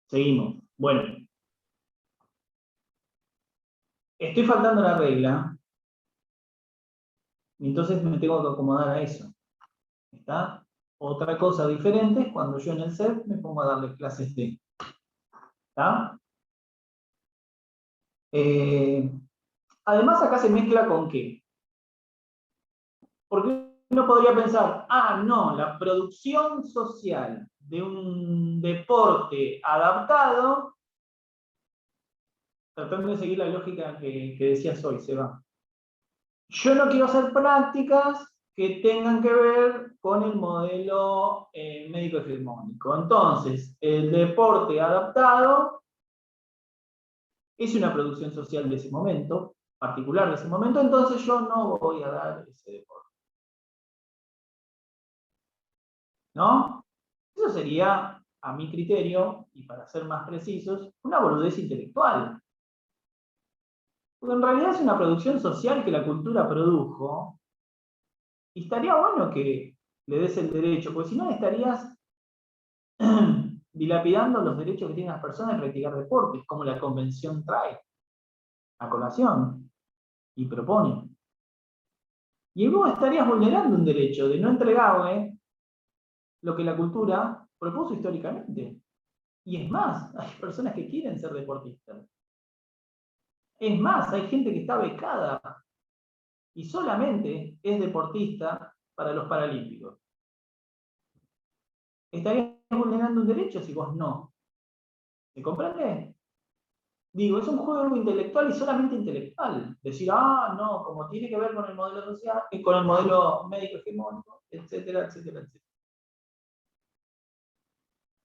Seguimos. Bueno, estoy faltando la regla, y entonces me tengo que acomodar a eso. ¿Está? Otra cosa diferente es cuando yo en el set me pongo a darle clases de. ¿Está? Además, acá se mezcla con qué. Porque uno podría pensar, no, la producción social de un deporte adaptado, tratando de seguir la lógica que decías hoy, Seba. Yo no quiero hacer prácticas que tengan que ver con el modelo médico hegemónico. Entonces, el deporte adaptado es una producción social de ese momento, particular de ese momento, entonces yo no voy a dar ese deporte. ¿No? Eso sería, a mi criterio, y para ser más precisos, una boludez intelectual. Porque en realidad es una producción social que la cultura produjo, y estaría bueno que le des el derecho, porque si no estarías dilapidando los derechos que tienen las personas de practicar deportes, como la convención trae a colación y propone. Y vos estarías vulnerando un derecho de no entregarle lo que la cultura propuso históricamente. Y es más, hay personas que quieren ser deportistas. Es más, hay gente que está becada y solamente es deportista para los Paralímpicos. ¿Estarías vulnerando un derecho si vos no? ¿Se comprende? Digo, es un juego intelectual y solamente intelectual. Decir, no, como tiene que ver con el modelo social, con el modelo médico hegemónico, etcétera, etcétera, etcétera.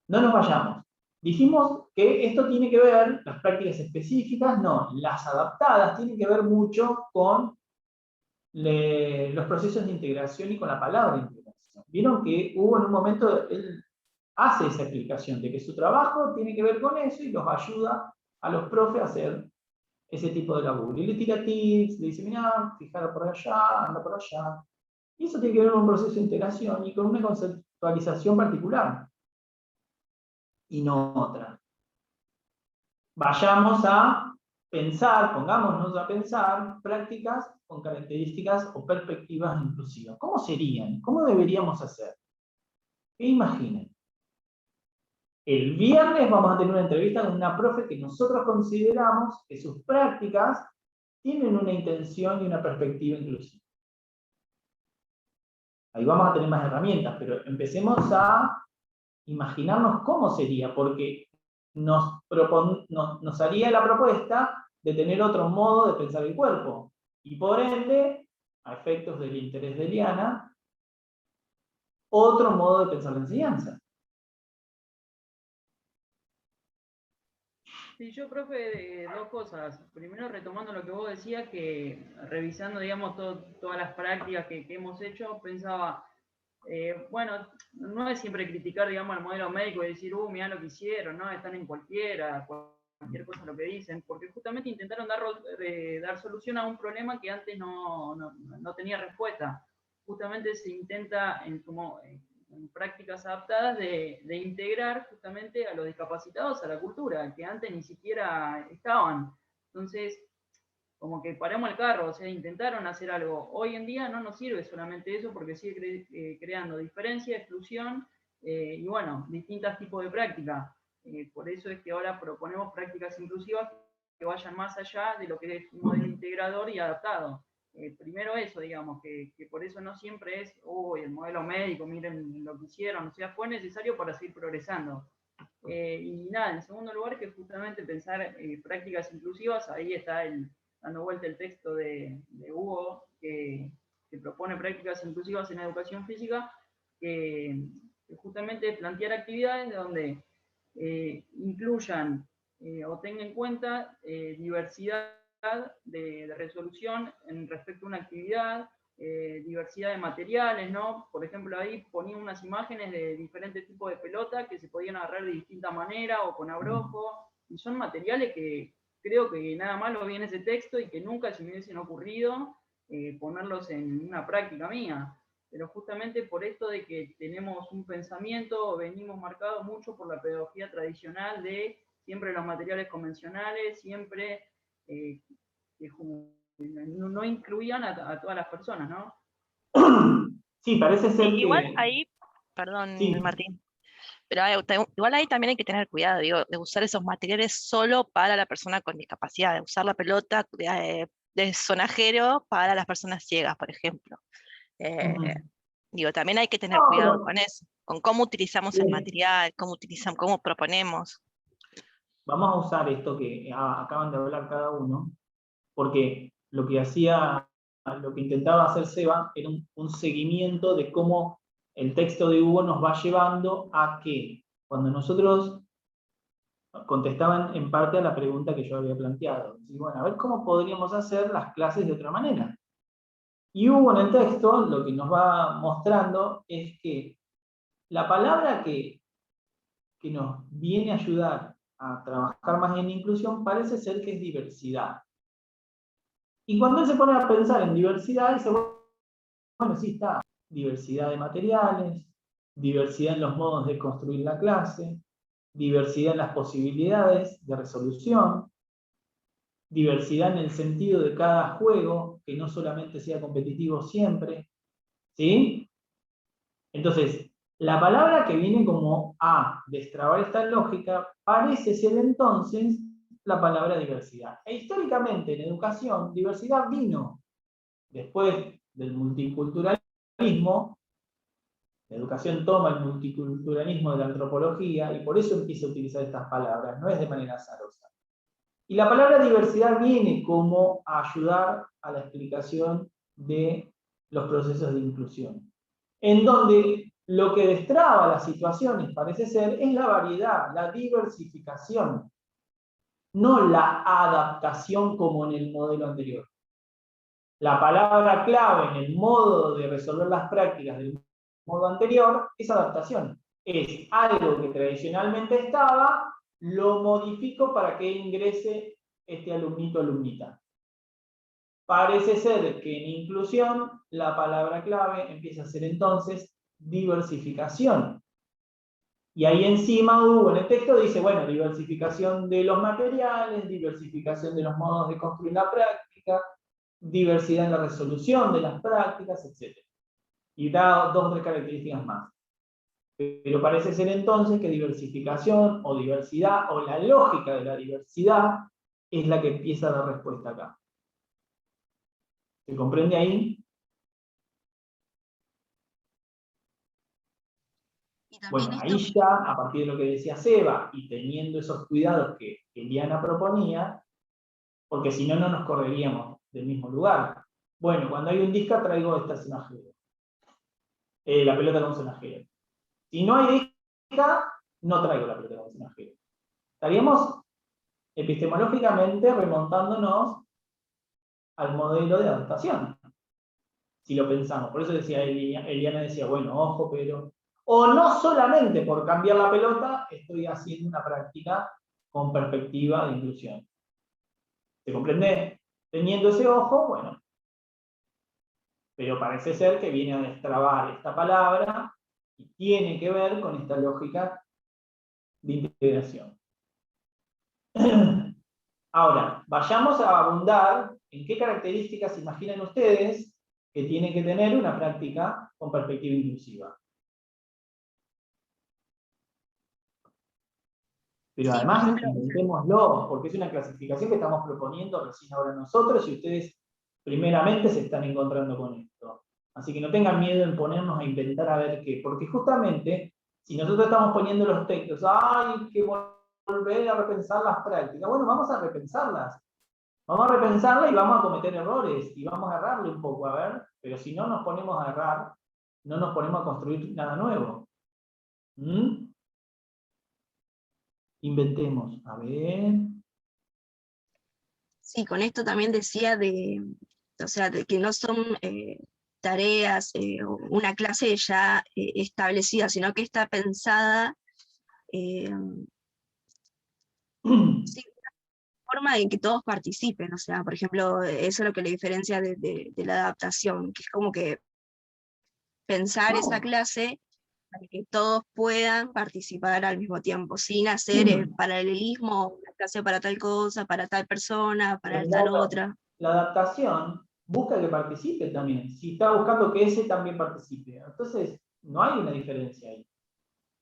No nos vayamos. Dijimos que esto tiene que ver, las prácticas específicas, no, las adaptadas tienen que ver mucho con los procesos de integración y con la palabra integración. Vieron que hubo en un momento, él hace esa explicación de que su trabajo tiene que ver con eso y los ayuda a los profes a hacer ese tipo de laburo. Y le tira tips, le dice, mira, fijada por allá, anda por allá. Y eso tiene que ver con un proceso de integración y con una conceptualización particular y no otra. Vayamos a pensar, pongámonos a pensar prácticas con características o perspectivas inclusivas. ¿Cómo serían? ¿Cómo deberíamos hacer? ¿Qué imaginan? El viernes vamos a tener una entrevista con una profe que nosotros consideramos que sus prácticas tienen una intención y una perspectiva inclusiva. Ahí vamos a tener más herramientas, pero empecemos a imaginarnos cómo sería, porque nos haría la propuesta de tener otro modo de pensar el cuerpo. Y por ende, a efectos del interés de Liana, otro modo de pensar la enseñanza. Sí, yo, profe, dos cosas. Primero, retomando lo que vos decías, que revisando, digamos, todas las prácticas que hemos hecho, pensaba, bueno, no es siempre criticar, digamos, al modelo médico y decir, mirá lo que hicieron, ¿no? Están en cualquier cosa lo que dicen, porque justamente intentaron dar solución a un problema que antes no tenía respuesta. Justamente se intenta, en prácticas adaptadas, de integrar justamente a los discapacitados a la cultura, que antes ni siquiera estaban. Entonces, como que paramos el carro, o sea, intentaron hacer algo. Hoy en día no nos sirve solamente eso porque sigue creando diferencia, exclusión y bueno, distintos tipos de prácticas. Por eso es que ahora proponemos prácticas inclusivas que vayan más allá de lo que es un modelo integrador y adaptado. Primero eso, digamos, que por eso no siempre es, el modelo médico, miren lo que hicieron, o sea, fue necesario para seguir progresando. Y nada, en segundo lugar, que justamente pensar prácticas inclusivas, ahí está dando vuelta el texto de Hugo, que propone prácticas inclusivas en educación física, que justamente plantear actividades donde incluyan o tengan en cuenta diversidad de resolución en respecto a una actividad, diversidad de materiales, ¿no? Por ejemplo, ahí ponía unas imágenes de diferentes tipos de pelota que se podían agarrar de distinta manera o con abrojo, y son materiales que creo que nada más lo vi en ese texto y que nunca se me hubiesen ocurrido ponerlos en una práctica mía. pero justamente por esto de que tenemos un pensamiento, venimos marcados mucho por la pedagogía tradicional de siempre los materiales convencionales, siempre que no incluían a todas las personas, ¿no? Sí, parece Sí, ser igual que... ahí, perdón, Sí, Martín, pero igual ahí también hay que tener cuidado, digo, de usar esos materiales solo para la persona con discapacidad, de usar la pelota de sonajero para las personas ciegas, por ejemplo. Eh, ujú. digo, también hay que No, tener cuidado pero con eso, con cómo utilizamos el bien, material, cómo proponemos. vamos a usar esto que acaban de hablar cada uno, porque lo que hacía, lo que intentaba hacer Seba era un seguimiento de cómo el texto de Hugo nos va llevando a que cuando nosotros contestaban en parte a la pregunta que yo había planteado. Y bueno, a ver cómo podríamos hacer las clases de otra manera. Y Hugo en el texto lo que nos va mostrando es que la palabra que nos viene a ayudar a trabajar más en inclusión parece ser que es diversidad. Y cuando él se pone a pensar en diversidad, dice, bueno, sí está, diversidad de materiales, diversidad en los modos de construir la clase, diversidad en las posibilidades de resolución, diversidad en el sentido de cada juego, que no solamente sea competitivo siempre, ¿sí? Entonces, la palabra que viene como a destrabar esta lógica parece ser entonces la palabra diversidad. E históricamente en educación, diversidad vino después del multiculturalismo. La educación toma el multiculturalismo de la antropología y por eso empieza a utilizar estas palabras, no es de manera azarosa. Y la palabra diversidad viene como a ayudar a la explicación de los procesos de inclusión, en donde lo que destraba las situaciones, parece ser, es la variedad, la diversificación, no la adaptación como en el modelo anterior. La palabra clave en el modo de resolver las prácticas del modo anterior es adaptación. Es algo que tradicionalmente estaba, lo modifico para que ingrese este alumnito o alumnita. Parece ser que en inclusión la palabra clave empieza a ser entonces diversificación. Y ahí encima Hugo en el texto dice, bueno, diversificación de los materiales, diversificación de los modos de construir la práctica, diversidad en la resolución de las prácticas, etc. Y da dos o tres características más. Pero parece ser entonces que diversificación o diversidad o la lógica de la diversidad es la que empieza a dar respuesta acá. ¿Se comprende ahí? Y también Bueno, esto, ahí ya, a partir de lo que decía Seba, y teniendo esos cuidados que Eliana proponía, porque si no, no nos correríamos del mismo lugar. Bueno, cuando hay un disca traigo esta sonajero. La pelota con sonajero. Si no hay disca, no traigo la pelota con sonajero. Estaríamos epistemológicamente remontándonos al modelo de adaptación, si lo pensamos. Por eso decía Eliana decía, bueno, ojo, pero... O no solamente por cambiar la pelota, estoy haciendo una práctica con perspectiva de inclusión. ¿Se comprende? Teniendo ese ojo, bueno. Pero parece ser que viene a destrabar esta palabra y tiene que ver con esta lógica de integración. Ahora, vayamos a abundar en qué características imaginan ustedes que tiene que tener una práctica con perspectiva inclusiva. Pero sí, por además, ejemplo, inventémoslo, porque es una clasificación que estamos proponiendo recién ahora nosotros y ustedes primeramente se están encontrando con esto. Así que no tengan miedo en ponernos a inventar a ver qué, porque justamente, si nosotros estamos poniendo los textos, hay que volver a repensar las prácticas, bueno, vamos a repensarlas. Vamos a repensarlas y vamos a cometer errores, y vamos a errarle un poco, a ver, pero si no nos ponemos a errar, no nos ponemos a construir nada nuevo. ¿Mm? Inventemos, a ver. sí, con esto también decía o sea, de que no son tareas o una clase ya establecida, sino que está pensada eh, sí, de forma en que todos participen. O sea, por ejemplo, eso es lo que le diferencia de la adaptación, que es como que pensar esa No. clase para que todos puedan participar al mismo tiempo, sin hacer paralelismo, una clase para tal cosa, para tal persona, para tal otra. La adaptación busca que participe también. Si está buscando que ese también participe. Entonces, no hay una diferencia ahí. Y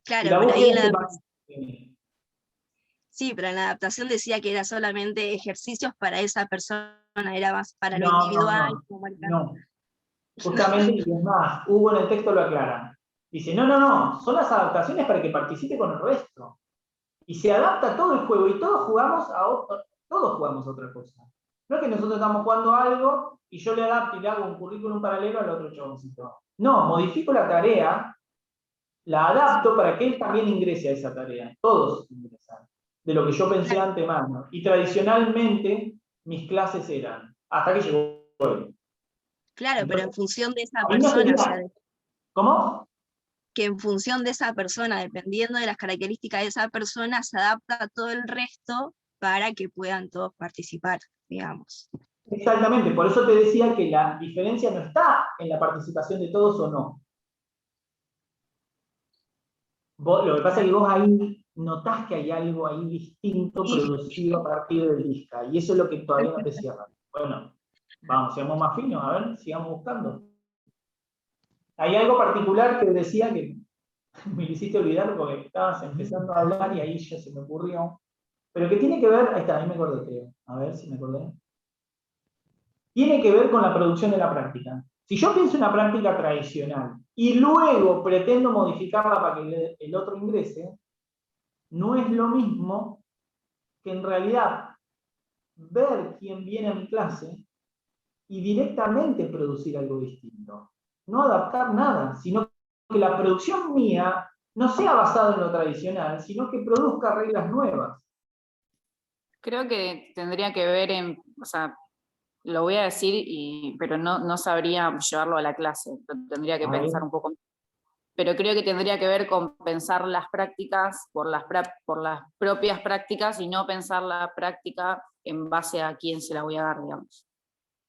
Claro, la pero búsqueda ahí es que participe. sí, pero en la adaptación decía que era solamente ejercicios para esa persona, era más para lo No, no, individual, no. como marcar. No. Justamente, y es más, Hugo en el texto lo aclara. Dice, no, son las adaptaciones para que participe con el resto. Y se adapta todo el juego y todos jugamos a otra cosa. No es que nosotros estamos jugando algo y yo le adapto y le hago un currículum paralelo al otro chaboncito. No, modifico la tarea, la adapto para que él también ingrese a esa tarea. Todos ingresan. De lo que yo pensé de antemano. Y tradicionalmente mis clases eran, hasta que llegó él. Claro, pero en Entonces, función de esa ahí no persona, o tenía. sea, ¿Cómo? que en función de esa persona, dependiendo de las características de esa persona, se adapta a todo el resto para que puedan todos participar, digamos. Exactamente, por eso te decía que la diferencia no está en la participación de todos o no. Lo que pasa es que vos ahí notás que hay algo ahí distinto Y producido a partir del disca, y eso es lo que todavía no te cierra. Bueno, vamos, seamos más finos, a ver, sigamos buscando. Hay algo particular que decía que me hiciste olvidar porque estabas empezando a hablar y ahí ya se me ocurrió, pero que tiene que ver, ahí está, ahí me acordé, creo, a ver si me acordé. Tiene que ver con la producción de la práctica. Si yo pienso en una práctica tradicional y luego pretendo modificarla para que el otro ingrese, no es lo mismo que en realidad ver quién viene a mi clase y directamente producir algo distinto. No adaptar nada, sino que la producción mía no sea basada en lo tradicional, sino que produzca reglas nuevas. Creo que tendría que ver o sea, lo voy a decir, pero no sabría llevarlo a la clase, lo tendría que pensar un poco. Pero creo que tendría que ver con pensar las prácticas por las propias prácticas y no pensar la práctica en base a quién se la voy a dar, digamos.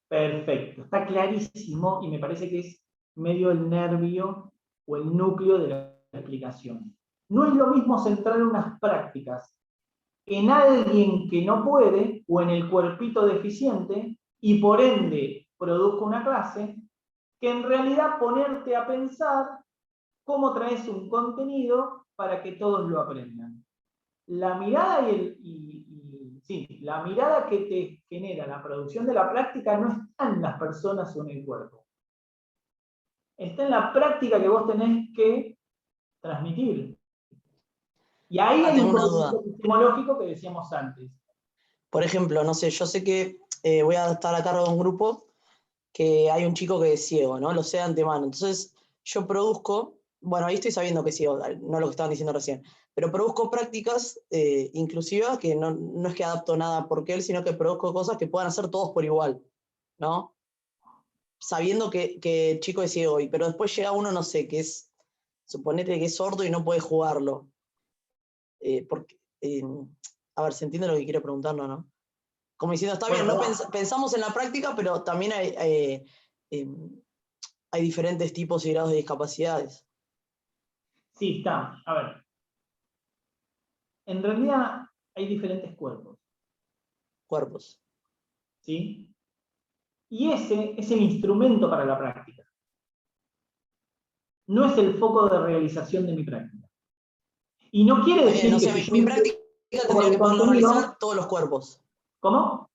Perfecto, está clarísimo y me parece que es medio el nervio o el núcleo de la explicación. No es lo mismo centrar unas prácticas en alguien que no puede o en el cuerpito deficiente y por ende produzca una clase, que en realidad ponerte a pensar cómo traes un contenido para que todos lo aprendan. La mirada la mirada que te genera la producción de la práctica no está en las personas o en el cuerpo. Está en la práctica que vos tenés que transmitir. Y ahí hay tengo un una duda. concepto epistemológico que decíamos antes. Por ejemplo, no sé, yo sé que voy a estar a cargo de un grupo que hay un chico que es ciego, ¿no? Lo sé de antemano. Entonces, yo produzco, bueno, ahí estoy sabiendo que es ciego, no lo que estaban diciendo recién, pero produzco prácticas inclusivas que no es que adapto nada porque él, sino que produzco cosas que puedan hacer todos por igual, ¿no? Sabiendo que el chico es ciego, pero después llega uno, no sé, suponete que es sordo y no puede jugarlo. Porque, a ver, ¿se entiende lo que quiero preguntar, no? Como diciendo, está bien, no pensamos en la práctica, pero también hay diferentes tipos y grados de discapacidades. Sí, está. A ver. En realidad hay diferentes cuerpos. Cuerpos. ¿Sí? Y ese es el instrumento para la práctica. No es el foco de realización de mi práctica. Y no quiere decir no que sé, si mi práctica tendría que poderlo realizar todos los cuerpos. ¿Cómo?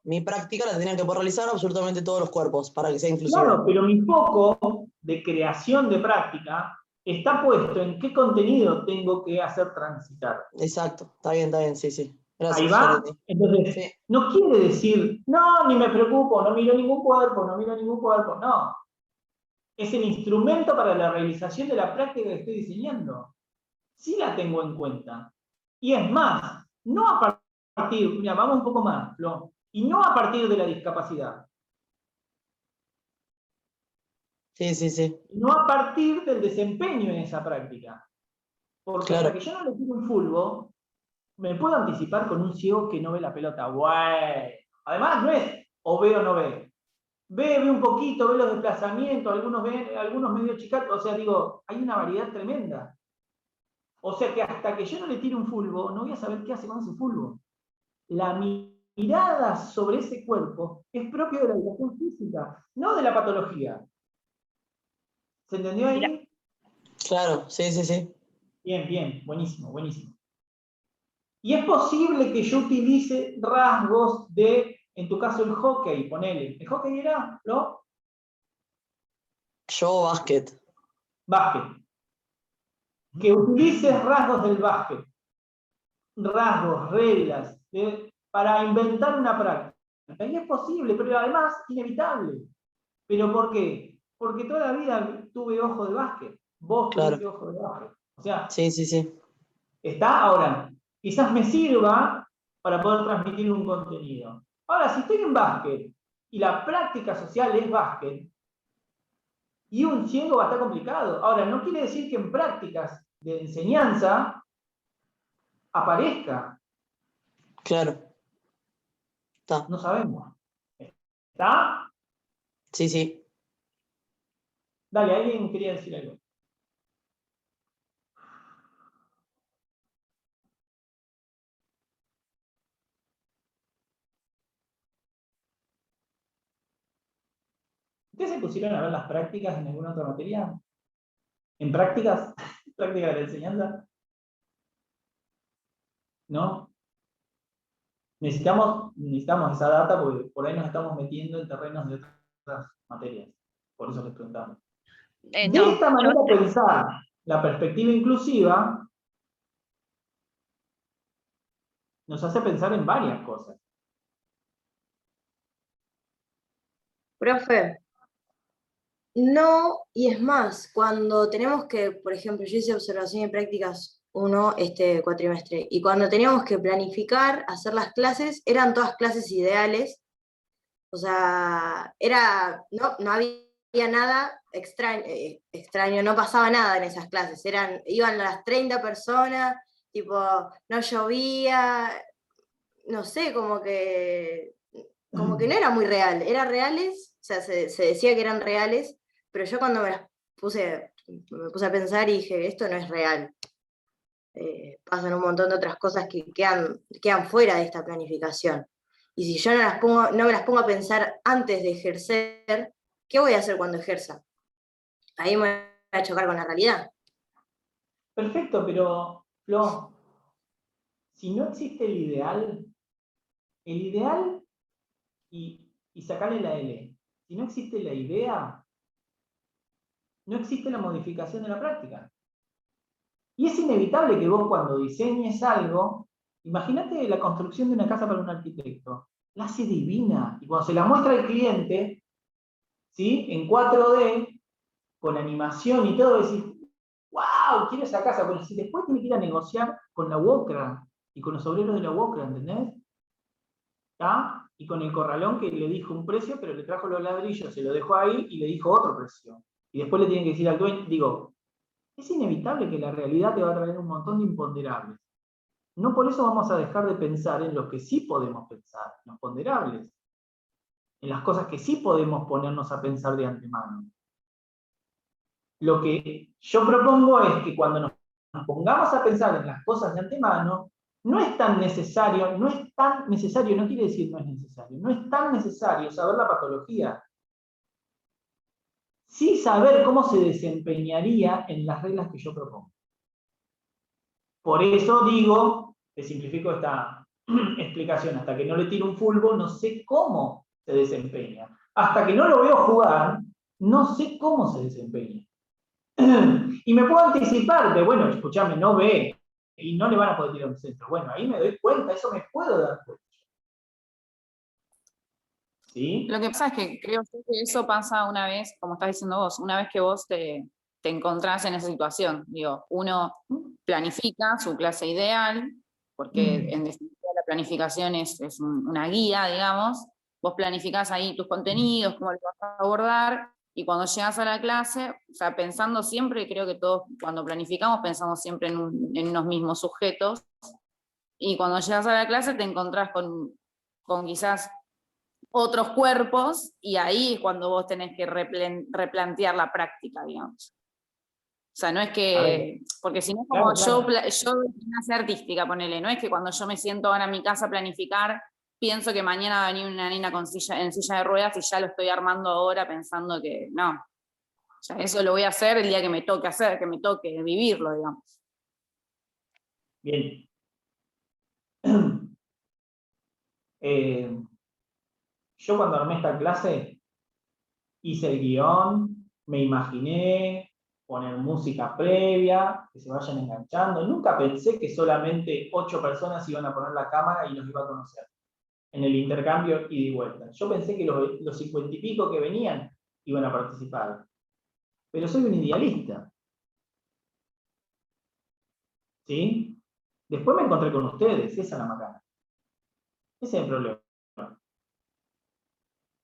Mi práctica la tendrían que poder realizar absolutamente todos los cuerpos para que sea inclusivo. Claro, pero mi foco de creación de práctica está puesto en qué contenido tengo que hacer transitar. Exacto, está bien, sí. Gracias, Ahí va. Entonces, sí. No quiere decir, no, ni me preocupo, no miro ningún cuerpo, no. Es el instrumento para la realización de la práctica que estoy diseñando. Sí la tengo en cuenta. Y es más, no a partir, mira, vamos un poco más, Flo, y no a partir de la discapacidad. Sí. No a partir del desempeño en esa práctica. Porque hasta que yo no le tiro un fútbol, me puedo anticipar con un ciego que no ve la pelota. Bueno. Además, no es o ve o no ve. ve un poquito, ve los desplazamientos, algunos medio chicatos, o sea, digo, hay una variedad tremenda. O sea que hasta que yo no le tire un fulbo, no voy a saber qué hace con ese fulbo. La mirada sobre ese cuerpo es propio de la educación física, no de la patología. ¿Se entendió ahí? Mira. Claro, sí, sí, sí. Bien, bien, buenísimo, buenísimo. Y es posible que yo utilice rasgos de, en tu caso, el hockey, ponele. ¿El hockey era, no? Yo básquet. Básquet. Que utilices rasgos del básquet. Rasgos, reglas, para inventar una práctica. Y es posible, pero además inevitable. ¿Pero por qué? Porque toda la vida tuve ojo de básquet. Vos Claro. tuviste ojo de básquet. O sea, Sí, sí, sí. está ahora. Quizás me sirva para poder transmitir un contenido. Ahora, si estoy en básquet y la práctica social es básquet, y un ciego va a estar complicado. Ahora, no quiere decir que en prácticas de enseñanza aparezca. Claro. Está. No sabemos. ¿Está? Sí, sí. Dale, alguien quería decir algo. ¿Ustedes se pusieron a ver las prácticas en alguna otra materia? ¿En prácticas? ¿Prácticas de la enseñanza? ¿No? Necesitamos esa data porque por ahí nos estamos metiendo en terrenos de otras materias. Por eso les preguntamos. De No, esta manera pensar la perspectiva inclusiva nos hace pensar en varias cosas. Profe, no, y es más, cuando tenemos que, por ejemplo, yo hice observación y prácticas 1 este cuatrimestre, y cuando teníamos que planificar, hacer las clases, eran todas clases ideales, o sea, no había nada extraño, no pasaba nada en esas clases, iban las 30 personas, tipo, no llovía, no sé, como que no era muy real, eran reales, o sea, se decía que eran reales, pero yo cuando me puse a pensar y dije, esto no es real. Pasan un montón de otras cosas que quedan fuera de esta planificación. Y si yo no me las pongo a pensar antes de ejercer, ¿qué voy a hacer cuando ejerza? Ahí me voy a chocar con la realidad. Perfecto, pero, Flo, si no existe el ideal, y sacarle la L, si no existe la idea, no existe la modificación de la práctica. Y es inevitable que vos cuando diseñes algo, imagínate la construcción de una casa para un arquitecto, la hace divina, y cuando se la muestra al cliente, ¿sí? En 4D, con animación y todo, decís, wow, quiero esa casa, pero si después tiene que ir a negociar con la UOCRA y con los obreros de la UOCRA, ¿entendés? ¿Está? Y con el corralón que le dijo un precio, pero le trajo los ladrillos, se lo dejó ahí y le dijo otro precio. Y después le tienen que decir al dueño, digo, es inevitable que la realidad te va a traer un montón de imponderables. No por eso vamos a dejar de pensar en lo que sí podemos pensar, en los ponderables, en las cosas que sí podemos ponernos a pensar de antemano. Lo que yo propongo es que cuando nos pongamos a pensar en las cosas de antemano, no es tan necesario, no quiere decir no es necesario, no es tan necesario saber la patología. Sí saber cómo se desempeñaría en las reglas que yo propongo. Por eso digo, te simplifico esta explicación, hasta que no le tiro un fulbo, no sé cómo se desempeña. Hasta que no lo veo jugar, no sé cómo se desempeña. Y me puedo anticipar de, bueno, escúchame, no ve, y no le van a poder tirar un centro. Bueno, ahí me doy cuenta, eso me puedo dar cuenta. ¿Sí? Lo que pasa es que creo que eso pasa una vez, como estás diciendo vos, una vez que vos te encontrás en esa situación. Digo, uno planifica su clase ideal, porque en definitiva la planificación es una guía, digamos. Vos planificás ahí tus contenidos, cómo lo vas a abordar, y cuando llegas a la clase, o sea, pensando siempre, creo que todos cuando planificamos pensamos siempre en unos mismos sujetos, y cuando llegas a la clase te encontrás con quizás otros cuerpos, y ahí es cuando vos tenés que replantear la práctica, digamos. O sea, no es que, porque si no, como Claro. yo de gimnasia artística, ponele, no es que cuando yo me siento ahora en mi casa a planificar, pienso que mañana va a venir una nena en silla de ruedas y ya lo estoy armando ahora pensando que no. O sea, eso lo voy a hacer el día que me toque hacer, que me toque vivirlo, digamos. Bien. Yo cuando armé esta clase, hice el guión, me imaginé poner música previa, que se vayan enganchando. Nunca pensé que solamente 8 personas iban a poner la cámara y los iba a conocer en el intercambio ida y vuelta. Yo pensé que los 50 y pico que venían iban a participar. Pero soy un idealista. ¿Sí? Después me encontré con ustedes, esa es la macana. Ese es el problema.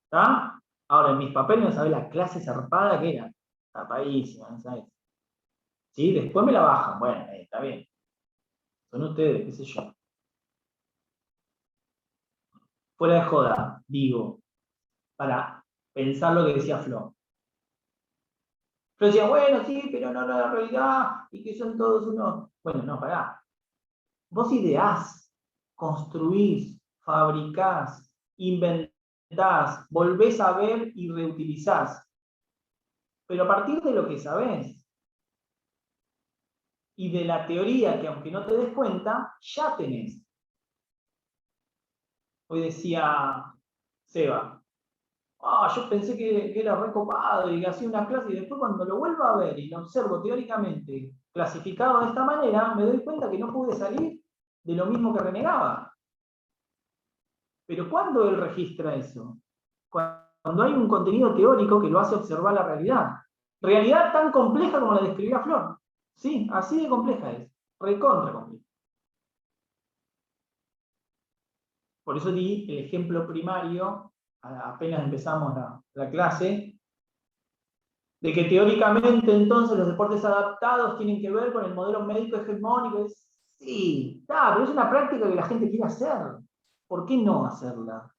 ¿Está? Ahora, en mis papeles no sabés la clase zarpada que era. Zarpadísima, ¿no sabés? ¿Sí? Después me la bajan. Bueno, está bien. Son ustedes, qué sé yo. Fuera de joda, digo, para pensar lo que decía Flo. Flo decía, bueno, sí, pero no la realidad, y que son todos unos... Bueno, no, pará. Vos ideás, construís, fabricás, inventás, volvés a ver y reutilizás. Pero a partir de lo que sabés y de la teoría que aunque no te des cuenta, ya tenés. Hoy decía Seba, yo pensé que era recopado y que hacía una clase, y después cuando lo vuelvo a ver y lo observo teóricamente clasificado de esta manera, me doy cuenta que no pude salir de lo mismo que renegaba. Pero ¿cuándo él registra eso? Cuando hay un contenido teórico que lo hace observar la realidad. Realidad tan compleja como la describía Flor. Sí, así de compleja es. Recontra compleja. Por eso di el ejemplo primario, apenas empezamos la clase, de que teóricamente entonces los deportes adaptados tienen que ver con el modelo médico hegemónico. Sí, pero es una práctica que la gente quiere hacer. ¿Por qué no hacerla?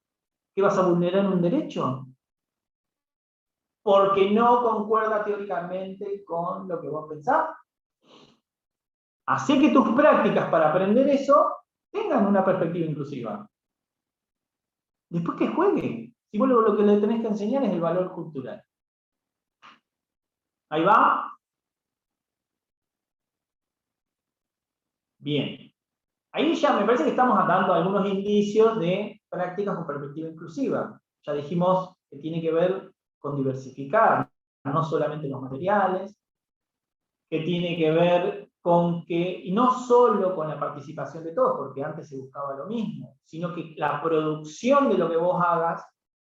¿Qué vas a vulnerar un derecho? Porque no concuerda teóricamente con lo que vos pensás. Así que tus prácticas para aprender eso tengan una perspectiva inclusiva. Después que juegue. Si vos lo que le tenés que enseñar es el valor cultural. Ahí va. Bien. Ahí ya me parece que estamos dando algunos indicios de prácticas con perspectiva inclusiva. Ya dijimos que tiene que ver con diversificar, no solamente los materiales, que tiene que ver con que, y no solo con la participación de todos, porque antes se buscaba lo mismo, sino que la producción de lo que vos hagas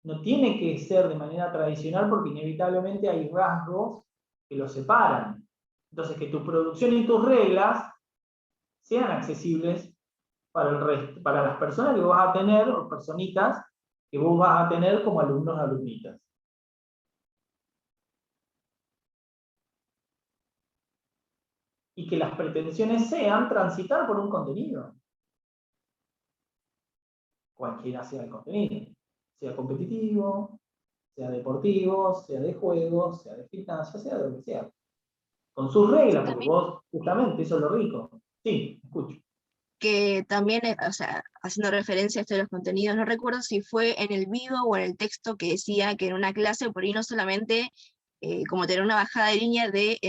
no tiene que ser de manera tradicional, porque inevitablemente hay rasgos que los separan. Entonces, que tu producción y tus reglas sean accesibles para el resto, para las personas que vos vas a tener, o personitas que vos vas a tener como alumnos o alumnitas. Y que las pretensiones sean transitar por un contenido. Cualquiera sea el contenido. Sea competitivo, sea deportivo, sea de juegos, sea de gimnasia, sea de lo que sea. Con sus reglas, porque vos, justamente, eso es lo rico. Sí, escucho. Que también, o sea, haciendo referencia a esto de los contenidos, no recuerdo si fue en el video o en el texto que decía que en una clase por ahí no solamente como tener una bajada de línea de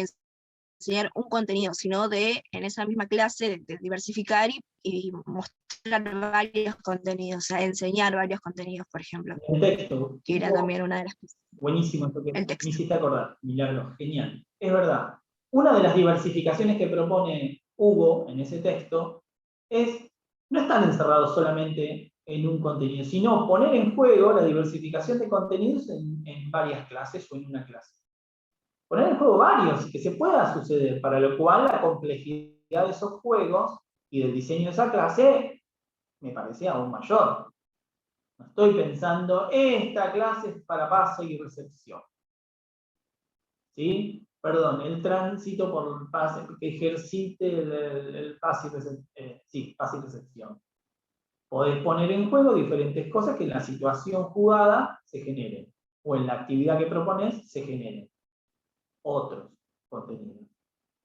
enseñar un contenido, sino de en esa misma clase de diversificar y mostrar varios contenidos, o sea, enseñar varios contenidos, por ejemplo. El texto. Que era también una de las cosas. Buenísimo esto que El texto. me hiciste acordar, Milagro, genial. Es verdad. Una de las diversificaciones que propone Hugo en ese texto es, no están encerrados solamente en un contenido, sino poner en juego la diversificación de contenidos en varias clases o en una clase. Poner en juego varios y que se pueda suceder, para lo cual la complejidad de esos juegos y del diseño de esa clase me parece aún mayor. No estoy pensando, esta clase es para pase y recepción. ¿Sí? Perdón, el tránsito por el pase, que ejercite el pase y recepción. Sí, pase y recepción. Podés poner en juego diferentes cosas que en la situación jugada se generen, o en la actividad que propones se generen otros contenidos.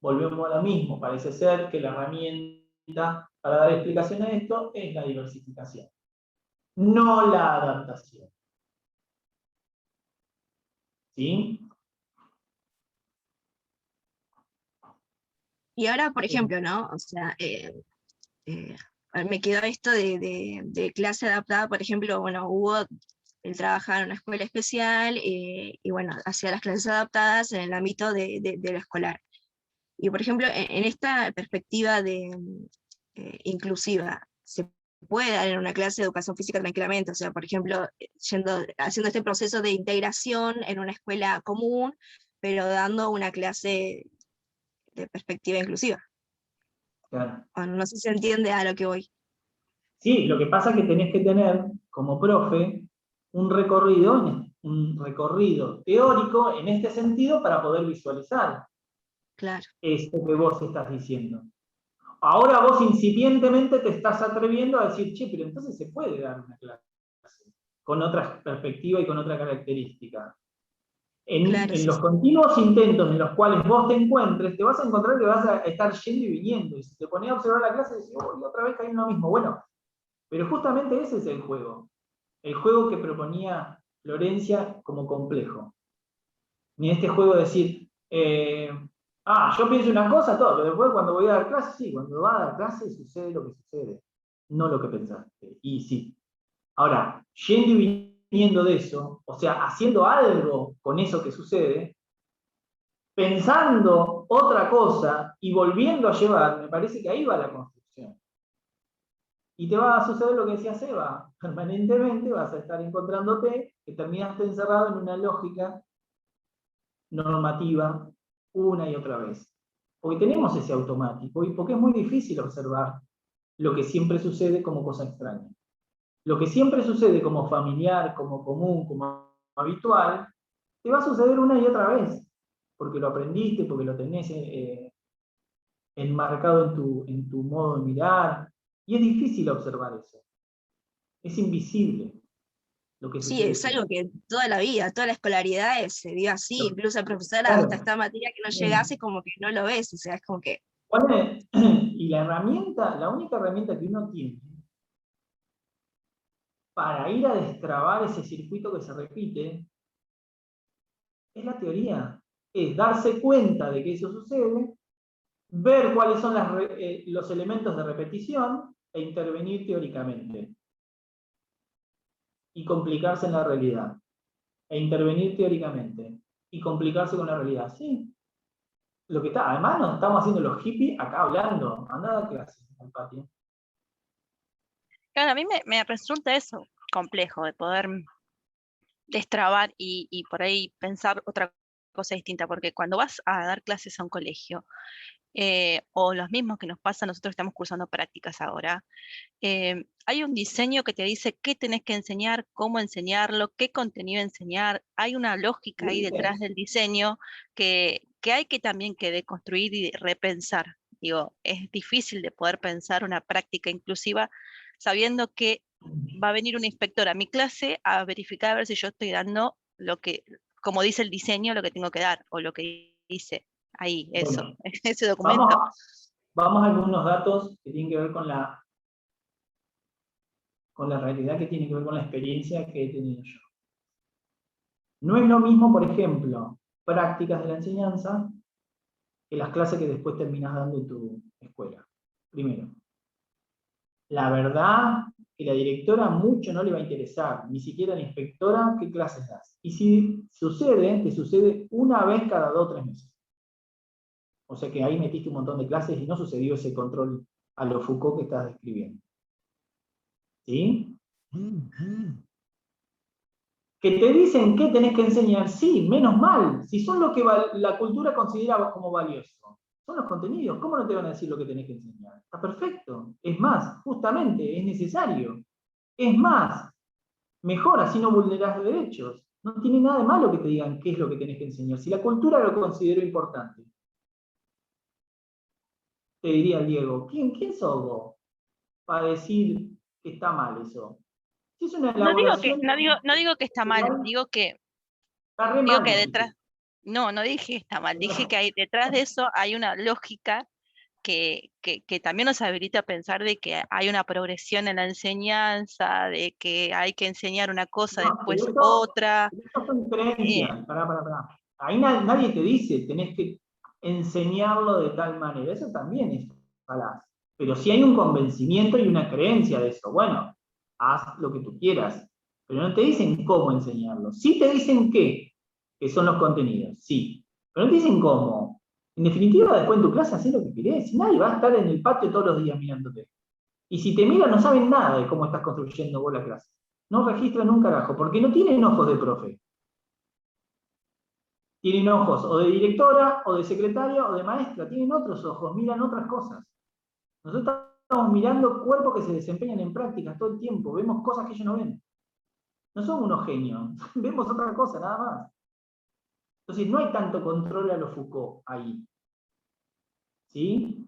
Volvemos a lo mismo, parece ser que la herramienta para dar explicación a esto es la diversificación, no la adaptación. ¿Sí? Y ahora, por ejemplo, ¿no? O sea, me quedó esto de clase adaptada, por ejemplo, bueno, Hugo, él trabajaba en una escuela especial, y bueno, hacía las clases adaptadas en el ámbito de lo escolar. Y por ejemplo, en esta perspectiva inclusiva, se puede dar en una clase de educación física tranquilamente, o sea, por ejemplo, haciendo este proceso de integración en una escuela común, pero dando una clase de perspectiva inclusiva. Claro. Bueno, no sé si se entiende a lo que voy. Sí, lo que pasa es que tenés que tener, como profe, un recorrido teórico en este sentido para poder visualizar Claro. esto que vos estás diciendo. Ahora vos incipientemente te estás atreviendo a decir, che, pero entonces se puede dar una clase con otra perspectiva y con otra característica. Claro, En sí, los sí. continuos intentos en los cuales vos te encuentres, te vas a encontrar que vas a estar yendo y viniendo. Y si te pones a observar la clase, decís, oh, y otra vez caí en lo mismo. Bueno, pero justamente ese es el juego. El juego que proponía Florencia como complejo. Ni este juego de decir, yo pienso una cosa, todo, pero después cuando voy a dar clase, sí, cuando va a dar clase sucede lo que sucede, no lo que pensaste. Y sí. Ahora, yendo y viniendo de eso, o sea, haciendo algo con eso que sucede, pensando otra cosa y volviendo a llevar, me parece que ahí va la construcción. Y te va a suceder lo que decía Seba, permanentemente vas a estar encontrándote que terminaste encerrado en una lógica normativa una y otra vez. Porque tenemos ese automático y porque es muy difícil observar lo que siempre sucede como cosa extraña. Lo que siempre sucede como familiar, como común, como habitual, te va a suceder una y otra vez, porque lo aprendiste, porque lo tenés enmarcado en tu modo de mirar, y es difícil observar eso. Es invisible lo que Sí, sucede es algo siempre. que toda la vida, toda la escolaridad se dio así, incluso el profesor Claro. hasta esta materia que no llegase como que no lo ves, o sea, es como que... Y la herramienta, la única herramienta que uno tiene para ir a destrabar ese circuito que se repite es la teoría. Es darse cuenta de que eso sucede, ver cuáles son los elementos de repetición e intervenir teóricamente. Y complicarse en la realidad. E intervenir teóricamente. Y complicarse con la realidad. Sí. Lo que está, además nos estamos haciendo los hippies acá hablando. Anda a clase al patio. Claro, a mí me resulta eso complejo, de poder destrabar y por ahí pensar otra cosa distinta, porque cuando vas a dar clases a un colegio, o los mismos que nos pasa, nosotros estamos cursando prácticas ahora, hay un diseño que te dice qué tenés que enseñar, cómo enseñarlo, qué contenido enseñar, hay una lógica ahí detrás del diseño que hay que también que deconstruir y repensar. Digo, es difícil de poder pensar una práctica inclusiva sabiendo que va a venir un inspector a mi clase a verificar a ver si yo estoy dando lo que, como dice el diseño, lo que tengo que dar, o lo que dice ahí, eso, Bueno, ese documento. vamos a algunos datos que tienen que ver con la realidad, que tiene que ver con la experiencia que he tenido yo. No es lo mismo, por ejemplo, prácticas de la enseñanza que las clases que después terminas dando en tu escuela. Primero, la verdad que la directora mucho no le va a interesar, ni siquiera la inspectora, qué clases das. Y si sucede, te sucede una vez cada 2 o 3 meses. O sea que ahí metiste un montón de clases y no sucedió ese control a lo Foucault que estás describiendo. ¿Sí? Que te dicen qué tenés que enseñar, sí, menos mal, si son lo que la cultura considera como valioso. Son los contenidos, ¿cómo no te van a decir lo que tenés que enseñar? Está perfecto. Es más, justamente, es necesario. Es más, mejor, así no vulnerás derechos. No tiene nada de malo que te digan qué es lo que tenés que enseñar. Si la cultura lo consideró importante, te diría Diego, ¿quién sos vos para decir que está mal eso. Si es una No digo que, elaboración no digo que está mal, igual, digo que está re Digo mal, que dijiste. detrás, no dije que está mal, dije que hay, detrás de eso hay una lógica que también nos habilita a pensar de que hay una progresión en la enseñanza, de que hay que enseñar una cosa, No, después otra. pero esto son eh, creencias. Pará. Ahí nadie te dice, tenés que enseñarlo de tal manera. Eso también es falaz. Pero si hay un convencimiento y una creencia de eso, bueno, haz lo que tú quieras. Pero no te dicen cómo enseñarlo. Sí te dicen qué, que son los contenidos, sí. Pero no te dicen cómo. En definitiva, después en tu clase haces lo que querés. Nadie va a estar en el patio todos los días mirándote. Y si te miran, no saben nada de cómo estás construyendo vos la clase. No registran un carajo, porque no tienen ojos de profe. Tienen ojos o de directora, o de secretaria, o de maestra. Tienen otros ojos, miran otras cosas. Nosotros estamos mirando cuerpos que se desempeñan en prácticas todo el tiempo. Vemos cosas que ellos no ven. No somos unos genios. Vemos otra cosa, nada más. Entonces no hay tanto control a lo Foucault ahí. ¿Sí?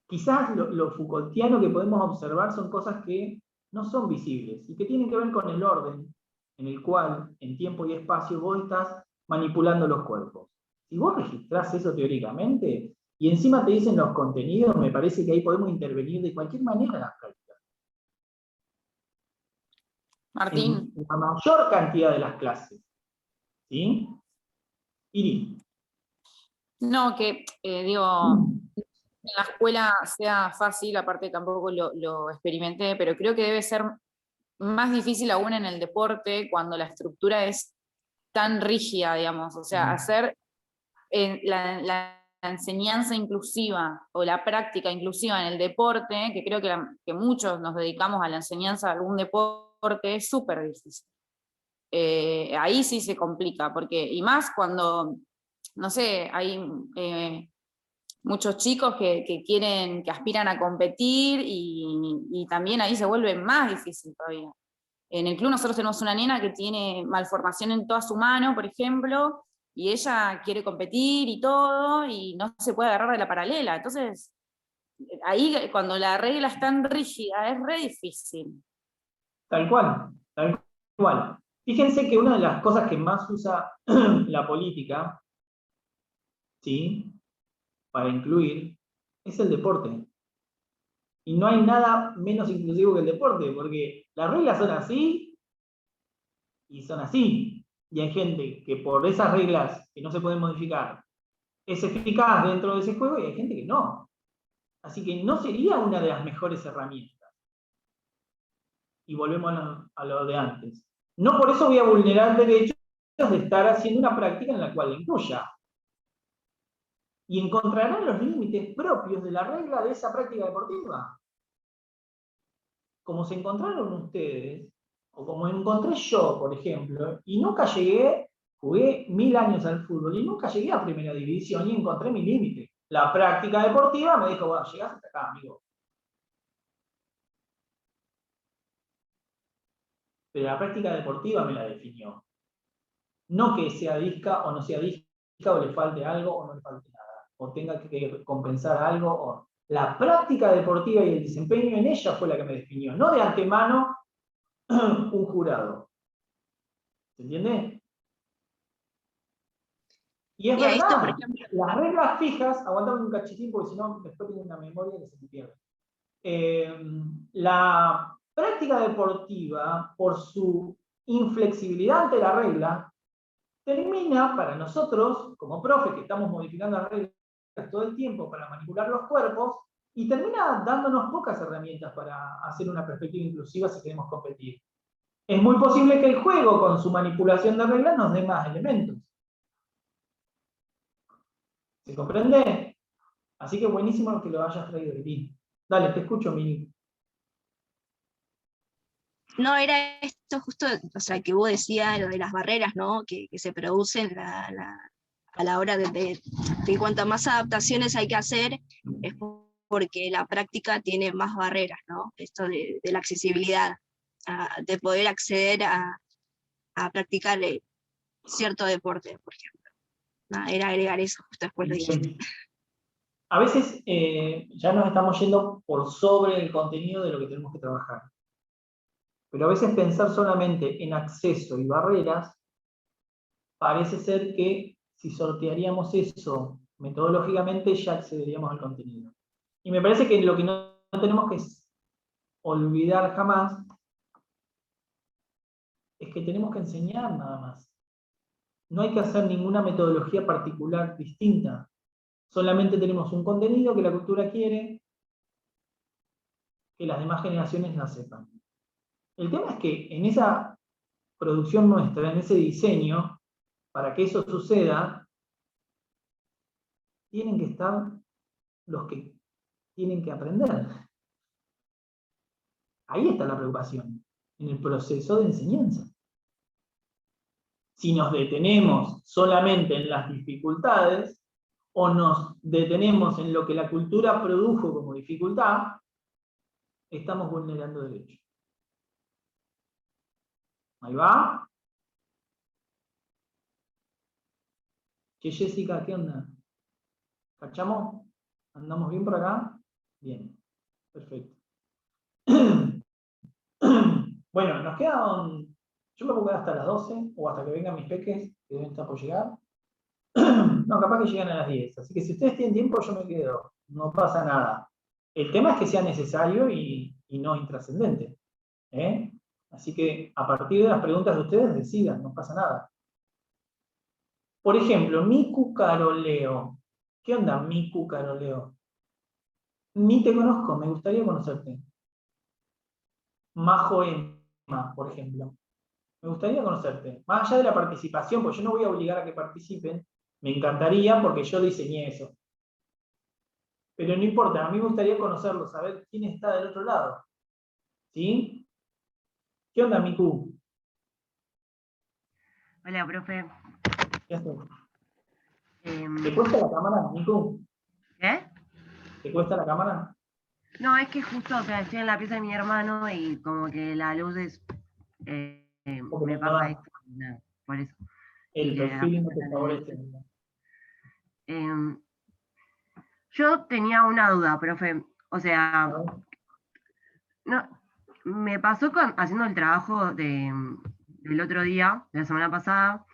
Quizás lo Foucaultiano que podemos observar son cosas que no son visibles y que tienen que ver con el orden en el cual, en tiempo y espacio, vos estás manipulando los cuerpos. Si vos registrás eso teóricamente, y encima te dicen los contenidos, me parece que ahí podemos intervenir de cualquier manera en las prácticas. Martín, En la mayor cantidad de las clases. ¿Sí? Iri. no, que digo, en la escuela sea fácil, aparte tampoco lo experimenté, pero creo que debe ser más difícil aún en el deporte cuando la estructura es tan rígida, digamos, o sea, hacer la enseñanza inclusiva o la práctica inclusiva en el deporte, que creo que muchos nos dedicamos a la enseñanza de algún deporte, es súper difícil. Ahí sí se complica, porque, y más cuando, no sé, hay muchos chicos que quieren, que aspiran a competir y también ahí se vuelve más difícil todavía. En el club nosotros tenemos una nena que tiene malformación en toda su mano, por ejemplo, y ella quiere competir y todo, y no se puede agarrar de la paralela. Entonces, ahí cuando la regla es tan rígida, es re difícil. Tal cual. Fíjense que una de las cosas que más usa la política, ¿sí?, para incluir, es el deporte. Y no hay nada menos inclusivo que el deporte, porque las reglas son así, y son así. Y hay gente que por esas reglas que no se pueden modificar, es eficaz dentro de ese juego, y hay gente que no. Así que no sería una de las mejores herramientas. Y volvemos a lo de antes. No por eso voy a vulnerar derechos de estar haciendo una práctica en la cual la incluya. Y encontrarán los límites propios de la regla de esa práctica deportiva. Como se encontraron ustedes, o como encontré yo, por ejemplo, y nunca llegué, jugué 1000 años al fútbol, y nunca llegué a primera división y encontré mi límite. La práctica deportiva me dijo, bueno, llegás hasta acá, amigo. Pero la práctica deportiva me la definió. No que sea disca o no sea disca, o le falte algo o no le falte nada, o tenga que compensar algo. O... La práctica deportiva y el desempeño en ella fue la que me definió, no de antemano un jurado. ¿Se entiende? Y es Y a esto, por verdad, ejemplo, las reglas fijas, aguantame un cachitín porque si no después tengo una memoria que se me pierde. La práctica deportiva, por su inflexibilidad ante la regla, termina para nosotros, como profe, que estamos modificando las reglas todo el tiempo para manipular los cuerpos, y termina dándonos pocas herramientas para hacer una perspectiva inclusiva si queremos competir. Es muy posible que el juego, con su manipulación de reglas, nos dé más elementos. ¿Se comprende? Así que buenísimo que lo hayas traído, Lili. Dale, te escucho, Mini. no era esto justo, o sea, que vos decías, lo de las barreras, ¿no? Que se producen a la hora de cuanto más adaptaciones hay que hacer, es porque la práctica tiene más barreras, ¿no? Esto de la accesibilidad, de poder acceder a practicar cierto deporte, por ejemplo. Nada, era agregar eso, justo después lo dijiste. A veces ya nos estamos yendo por sobre el contenido de lo que tenemos que trabajar. Pero a veces pensar solamente en acceso y barreras, parece ser que si sortearíamos eso metodológicamente ya accederíamos al contenido. Y me parece que lo que no tenemos que olvidar jamás es que tenemos que enseñar nada más. No hay que hacer ninguna metodología particular distinta. Solamente tenemos un contenido que la cultura quiere que las demás generaciones la sepan. El tema es que en esa producción nuestra, en ese diseño, para que eso suceda, tienen que estar los que tienen que aprender. Ahí está la preocupación, en el proceso de enseñanza. Si nos detenemos solamente en las dificultades, o nos detenemos en lo que la cultura produjo como dificultad, estamos vulnerando derechos. Ahí va. Che, Jessica, ¿qué onda? ¿Cachamos? ¿Andamos bien por acá? Bien, perfecto. Bueno, nos quedan... Yo me puedo quedar hasta las 12, o hasta que vengan mis peques, que deben estar por llegar. No, capaz que llegan a las 10. Así que si ustedes tienen tiempo, yo me quedo. No pasa nada. El tema es que sea necesario y no intrascendente. Así que a partir de las preguntas de ustedes, decidan, no pasa nada. Por ejemplo, Miku Caroleo. ¿Qué onda, Miku Caroleo? Ni te conozco, me gustaría conocerte. Majo Emma, por ejemplo. Me gustaría conocerte. Más allá de la participación, porque yo no voy a obligar a que participen, me encantaría porque yo diseñé eso. Pero no importa, a mí me gustaría conocerlo, saber quién está del otro lado. ¿Sí? ¿Qué onda, Miku? Hola, profe. ¿Qué haces? ¿Te cuesta la cámara, Miku? ¿Qué? ¿Te cuesta la cámara? No, es que justo, o sea, estoy en la pieza de mi hermano y como que la luz es, me pasa esto, nada, por eso. El perfil no te favorece. Yo tenía una duda, profe. O sea, no, me pasó haciendo el trabajo del otro día, de la semana pasada,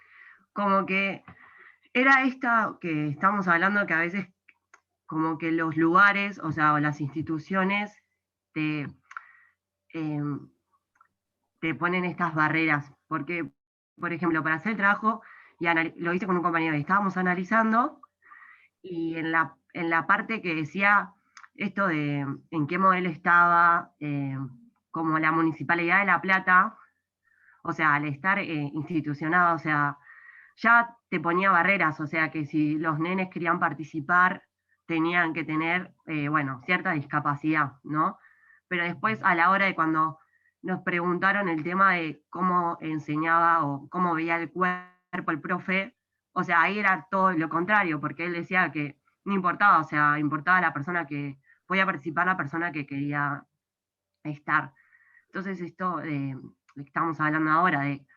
como que era esta que estamos hablando, que a veces como que los lugares, o sea, o las instituciones te ponen estas barreras. Porque, por ejemplo, para hacer el trabajo, y lo hice con un compañero y estábamos analizando, y en la parte que decía esto de en qué modelo estaba, como la Municipalidad de La Plata, o sea, al estar institucionado, o sea, ya te ponía barreras, o sea, que si los nenes querían participar, tenían que tener, bueno, cierta discapacidad, ¿no? Pero después, a la hora de cuando nos preguntaron el tema de cómo enseñaba o cómo veía el cuerpo el profe, o sea, ahí era todo lo contrario, porque él decía que no importaba, o sea, importaba la persona que podía participar, la persona que quería estar. Entonces, esto de que estamos hablando ahora, de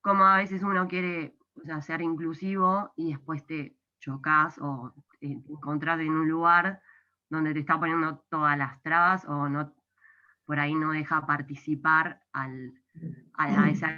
cómo a veces uno quiere, o sea, ser inclusivo y después te chocas o te encontrás en un lugar donde te está poniendo todas las trabas o no, por ahí no deja participar a esa